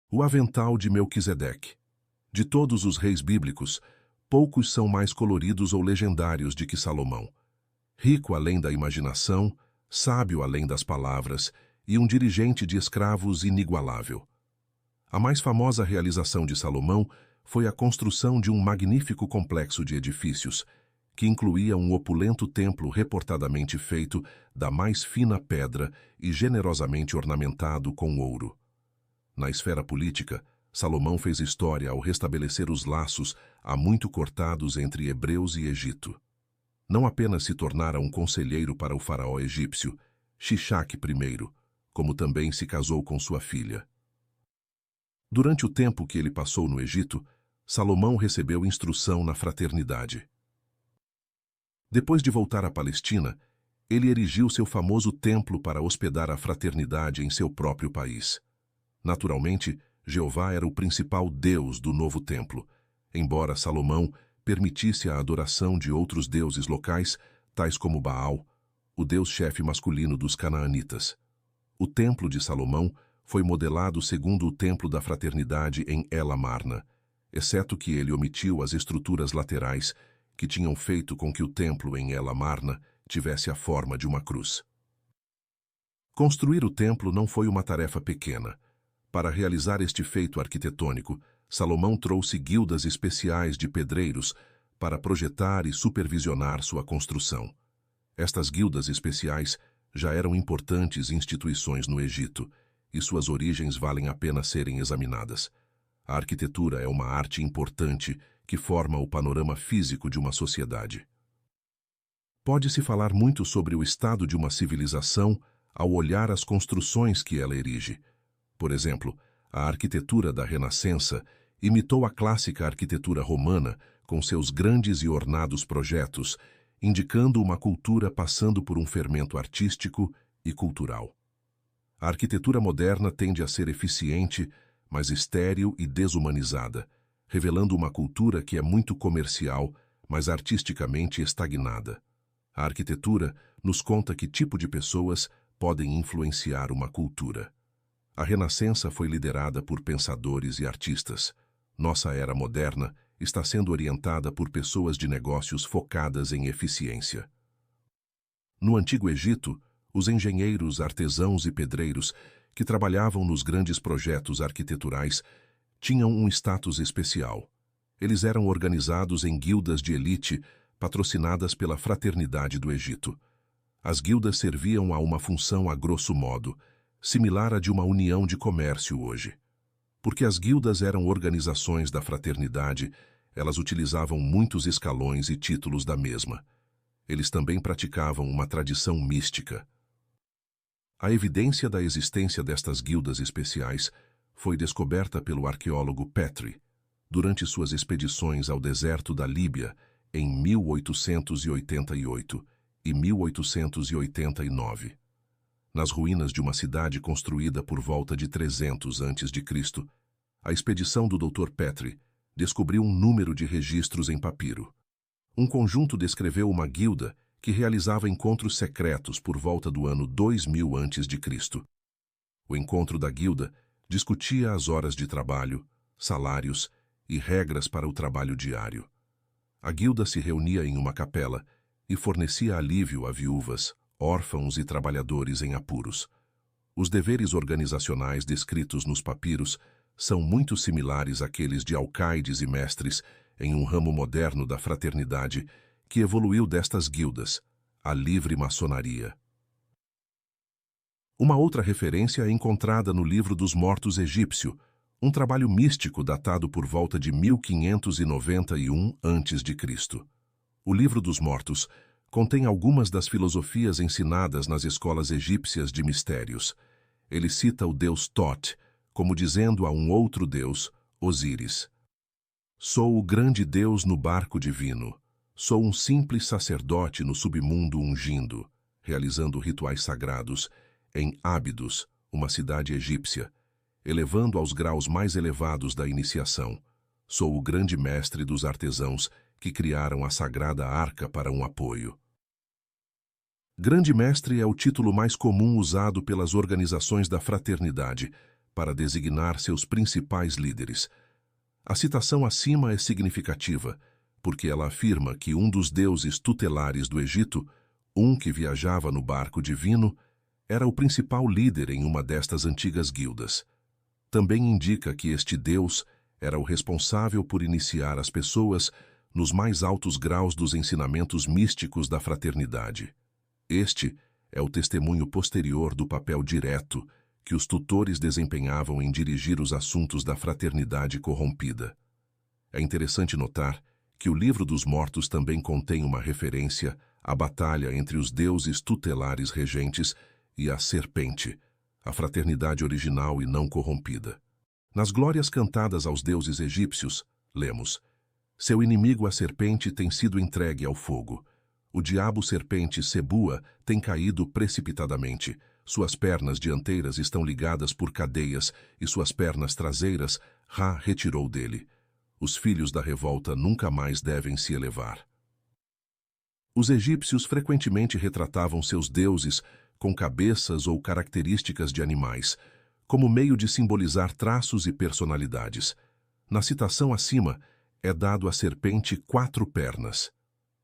O avental de Melquisedeque. De todos os reis bíblicos, poucos são mais coloridos ou legendários do que Salomão. Rico além da imaginação, sábio além das palavras e um dirigente de escravos inigualável. A mais famosa realização de Salomão foi a construção de um magnífico complexo de edifícios, que incluía um opulento templo reportadamente feito da mais fina pedra e generosamente ornamentado com ouro. Na esfera política, Salomão fez história ao restabelecer os laços há muito cortados entre Hebreus e Egito. Não apenas se tornara um conselheiro para o faraó egípcio, Shishak I, como também se casou com sua filha. Durante o tempo que ele passou no Egito, Salomão recebeu instrução na fraternidade. Depois de voltar à Palestina, ele erigiu seu famoso templo para hospedar a fraternidade em seu próprio país. Naturalmente, Jeová era o principal Deus do novo templo, embora Salomão permitisse a adoração de outros deuses locais, tais como Baal, o deus-chefe masculino dos canaanitas. O templo de Salomão foi modelado segundo o templo da fraternidade em El Amarna, exceto que ele omitiu as estruturas laterais que tinham feito com que o templo em El Amarna tivesse a forma de uma cruz. Construir o templo não foi uma tarefa pequena. Para realizar este feito arquitetônico, Salomão trouxe guildas especiais de pedreiros para projetar e supervisionar sua construção. Estas guildas especiais já eram importantes instituições no Egito, e suas origens valem a pena serem examinadas. A arquitetura é uma arte importante que forma o panorama físico de uma sociedade. Pode-se falar muito sobre o estado de uma civilização ao olhar as construções que ela erige. Por exemplo, a arquitetura da Renascença imitou a clássica arquitetura romana com seus grandes e ornados projetos, indicando uma cultura passando por um fermento artístico e cultural. A arquitetura moderna tende a ser eficiente, mas estéril e desumanizada, revelando uma cultura que é muito comercial, mas artisticamente estagnada. A arquitetura nos conta que tipo de pessoas podem influenciar uma cultura. A Renascença foi liderada por pensadores e artistas. Nossa era moderna está sendo orientada por pessoas de negócios focadas em eficiência. No Antigo Egito, os engenheiros, artesãos e pedreiros que trabalhavam nos grandes projetos arquiteturais tinham um status especial. Eles eram organizados em guildas de elite patrocinadas pela Fraternidade do Egito. As guildas serviam a uma função a grosso modo, similar à de uma união de comércio hoje. Porque as guildas eram organizações da fraternidade, elas utilizavam muitos escalões e títulos da mesma. Eles também praticavam uma tradição mística. A evidência da existência destas guildas especiais foi descoberta pelo arqueólogo Petrie durante suas expedições ao deserto da Líbia em 1888 e 1889. Nas ruínas de uma cidade construída por volta de 300 a.C., a expedição do Dr. Petrie descobriu um número de registros em papiro. Um conjunto descreveu uma guilda que realizava encontros secretos por volta do ano 2000 a.C. O encontro da guilda discutia as horas de trabalho, salários e regras para o trabalho diário. A guilda se reunia em uma capela e fornecia alívio a viúvas, órfãos e trabalhadores em apuros. Os deveres organizacionais descritos nos papiros são muito similares àqueles de alcaides e mestres em um ramo moderno da fraternidade que evoluiu destas guildas, a livre maçonaria. Uma outra referência é encontrada no Livro dos Mortos egípcio, um trabalho místico datado por volta de 1591 a.C. O Livro dos Mortos contém algumas das filosofias ensinadas nas escolas egípcias de mistérios. Ele cita o deus Thoth, como dizendo a um outro deus, Osíris: "Sou o grande Deus no barco divino. Sou um simples sacerdote no submundo ungindo, realizando rituais sagrados em Ábidos, uma cidade egípcia, elevando aos graus mais elevados da iniciação. Sou o grande mestre dos artesãos que criaram a sagrada arca para um apoio." Grande mestre é o título mais comum usado pelas organizações da fraternidade para designar seus principais líderes. A citação acima é significativa, porque ela afirma que um dos deuses tutelares do Egito, um que viajava no barco divino, era o principal líder em uma destas antigas guildas. Também indica que este deus era o responsável por iniciar as pessoas nos mais altos graus dos ensinamentos místicos da fraternidade. Este é o testemunho posterior do papel direto que os tutores desempenhavam em dirigir os assuntos da fraternidade corrompida. É interessante notar que o Livro dos Mortos também contém uma referência à batalha entre os deuses tutelares regentes e a serpente, a fraternidade original e não corrompida. Nas glórias cantadas aos deuses egípcios, lemos: seu inimigo a serpente tem sido entregue ao fogo. O diabo serpente Sebua tem caído precipitadamente. Suas pernas dianteiras estão ligadas por cadeias e suas pernas traseiras Ra retirou dele. Os filhos da revolta nunca mais devem se elevar. Os egípcios frequentemente retratavam seus deuses com cabeças ou características de animais, como meio de simbolizar traços e personalidades. Na citação acima, é dado à serpente 4 pernas.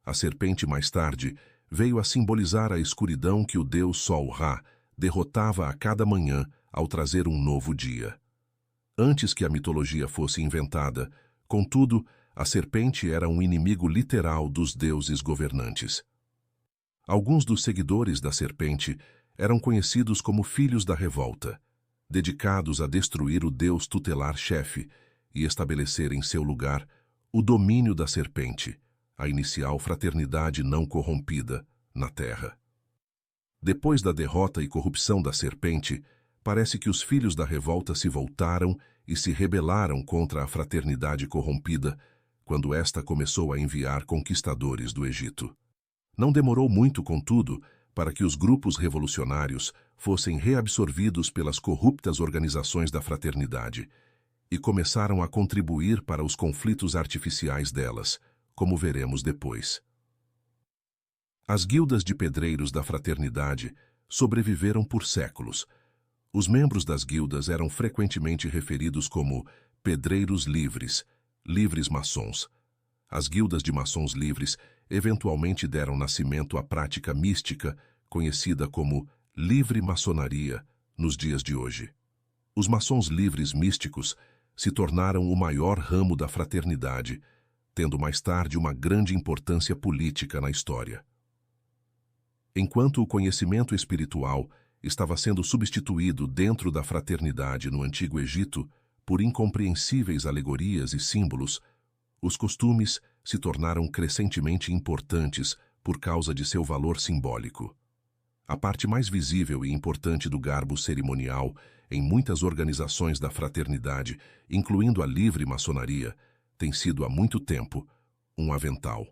A serpente, mais tarde, veio a simbolizar a escuridão que o deus Sol Ra derrotava a cada manhã ao trazer um novo dia. Antes que a mitologia fosse inventada, contudo, a serpente era um inimigo literal dos deuses governantes. Alguns dos seguidores da serpente eram conhecidos como filhos da revolta, dedicados a destruir o deus tutelar-chefe e estabelecer em seu lugar o domínio da serpente, a inicial fraternidade não corrompida, na Terra. Depois da derrota e corrupção da serpente, parece que os filhos da revolta se voltaram e se rebelaram contra a fraternidade corrompida, quando esta começou a enviar conquistadores do Egito. Não demorou muito, contudo, para que os grupos revolucionários fossem reabsorvidos pelas corruptas organizações da fraternidade e começaram a contribuir para os conflitos artificiais delas, como veremos depois. As guildas de pedreiros da fraternidade sobreviveram por séculos. Os membros das guildas eram frequentemente referidos como pedreiros livres, livres maçons. As guildas de maçons livres eventualmente deram nascimento à prática mística conhecida como livre maçonaria nos dias de hoje. Os maçons livres místicos se tornaram o maior ramo da fraternidade, tendo mais tarde uma grande importância política na história. Enquanto o conhecimento espiritual estava sendo substituído dentro da fraternidade no Antigo Egito por incompreensíveis alegorias e símbolos, os costumes se tornaram crescentemente importantes por causa de seu valor simbólico. A parte mais visível e importante do garbo cerimonial em muitas organizações da fraternidade, incluindo a livre maçonaria, tem sido há muito tempo um avental.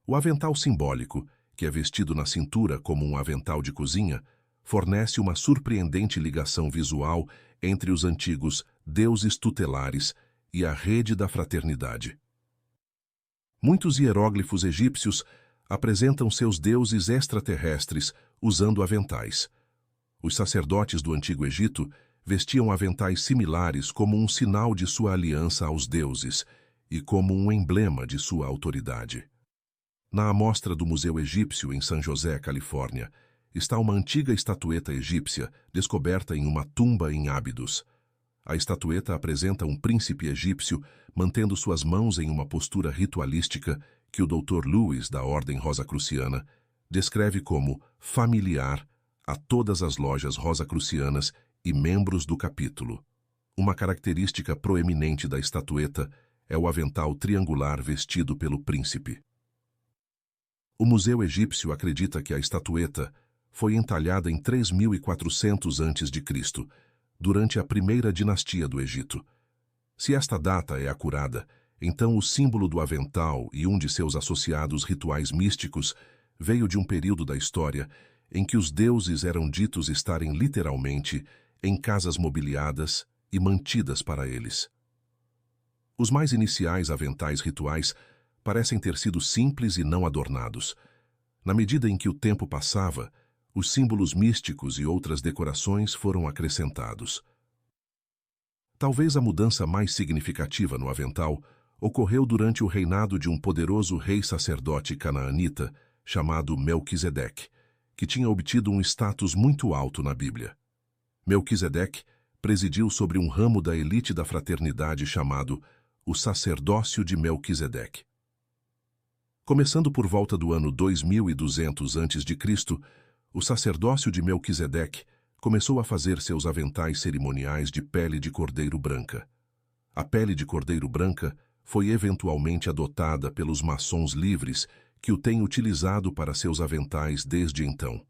O avental simbólico, que é vestido na cintura como um avental de cozinha, fornece uma surpreendente ligação visual entre os antigos deuses tutelares e a rede da fraternidade. Muitos hieróglifos egípcios apresentam seus deuses extraterrestres usando aventais. Os sacerdotes do Antigo Egito vestiam aventais similares como um sinal de sua aliança aos deuses e como um emblema de sua autoridade. Na amostra do Museu Egípcio em San José, Califórnia, está uma antiga estatueta egípcia descoberta em uma tumba em Ábidos. A estatueta apresenta um príncipe egípcio mantendo suas mãos em uma postura ritualística que o Dr. Lewis, da Ordem Rosacruciana, descreve como familiar a todas as lojas rosacrucianas e membros do capítulo. Uma característica proeminente da estatueta é o avental triangular vestido pelo príncipe. O Museu Egípcio acredita que a estatueta foi entalhada em 3400 a.C., durante a primeira dinastia do Egito. Se esta data é acurada, então o símbolo do avental e um de seus associados rituais místicos veio de um período da história em que os deuses eram ditos estarem literalmente em casas mobiliadas e mantidas para eles. Os mais iniciais aventais rituais parecem ter sido simples e não adornados. Na medida em que o tempo passava, os símbolos místicos e outras decorações foram acrescentados. Talvez a mudança mais significativa no avental ocorreu durante o reinado de um poderoso rei sacerdote canaanita chamado Melquisedeque, que tinha obtido um status muito alto na Bíblia. Melquisedeque presidiu sobre um ramo da elite da fraternidade chamado o sacerdócio de Melquisedeque. Começando por volta do ano 2200 a.C., o sacerdócio de Melquisedeque começou a fazer seus aventais cerimoniais de pele de cordeiro branca. A pele de cordeiro branca foi eventualmente adotada pelos maçons livres que o têm utilizado para seus aventais desde então.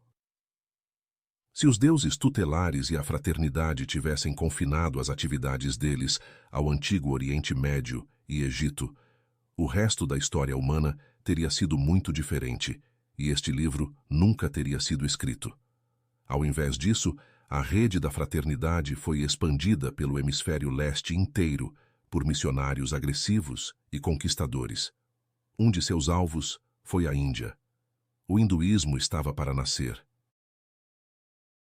Se os deuses tutelares e a fraternidade tivessem confinado as atividades deles ao antigo Oriente Médio e Egito, o resto da história humana teria sido muito diferente e este livro nunca teria sido escrito. Ao invés disso, a rede da fraternidade foi expandida pelo hemisfério leste inteiro por missionários agressivos e conquistadores. Um de seus alvos foi a Índia. O hinduísmo estava para nascer